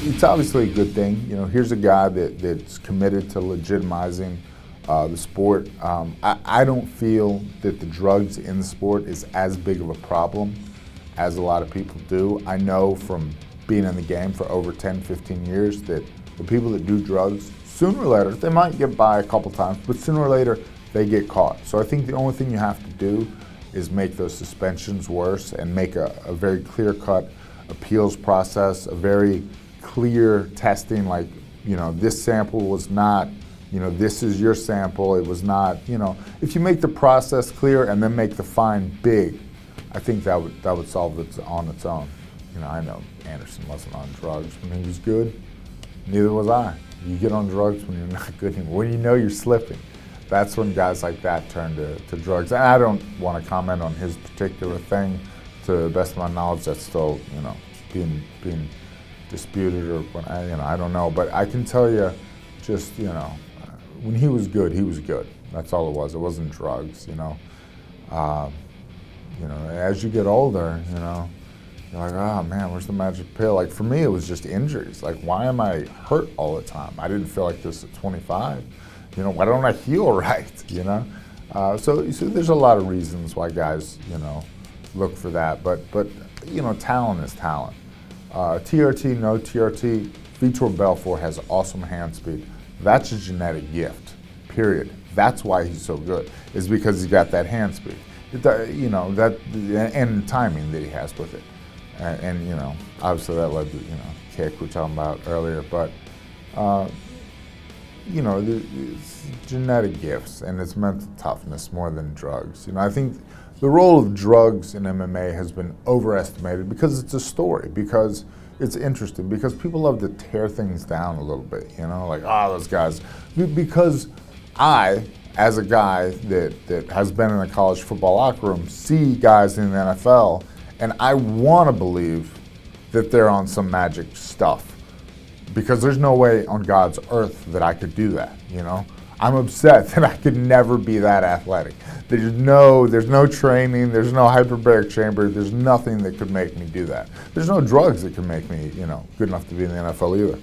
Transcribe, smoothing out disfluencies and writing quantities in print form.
it's obviously a good thing. You know, here's a guy that's committed to legitimizing the sport. I don't feel that the drugs in the sport is as big of a problem as a lot of people do. I know from being in the game for over 10, 15 years that the people that do drugs, sooner or later, they might get by a couple times, but sooner or later, they get caught. So I think the only thing you have to do is make those suspensions worse and make a very clear-cut appeals process, a very clear testing, like, you know, this sample was not, you know, this is your sample, it was not, you know. If you make the process clear and then make the fine big, I think that would solve it on its own. You know, I know Anderson wasn't on drugs when he was good, neither was I. You get on drugs when you're not good anymore, when you know you're slipping. That's when guys like that turn to drugs. And I don't want to comment on his particular thing. To the best of my knowledge, that's still, you know, being disputed, or when I don't know. But I can tell you, just, you know, when he was good, he was good. That's all it was. It wasn't drugs, you know. You know, as you get older, you know, you're like, oh man, where's the magic pill? Like for me, it was just injuries. Like, why am I hurt all the time? I didn't feel like this at 25. You know, why don't I heal right? You know, so there's a lot of reasons why guys, you know, look for that. But you know, talent is talent. TRT, no TRT. Vitor Belfort has awesome hand speed. That's a genetic gift. Period. That's why he's so good. Is because he's got that hand speed. You know, that and timing that he has with it. And you know, obviously that led to, you know, kick we were talking about earlier. But you know, it's genetic gifts and it's mental toughness more than drugs. You know, I think the role of drugs in MMA has been overestimated because it's a story, because it's interesting, because people love to tear things down a little bit, you know, like, oh, those guys. Because I, as a guy that has been in a college football locker room, see guys in the NFL, and I want to believe that they're on some magic stuff. Because there's no way on God's earth that I could do that, you know? I'm upset that I could never be that athletic. There's no training, there's no hyperbaric chamber, there's nothing that could make me do that. There's no drugs that could make me, you know, good enough to be in the NFL either.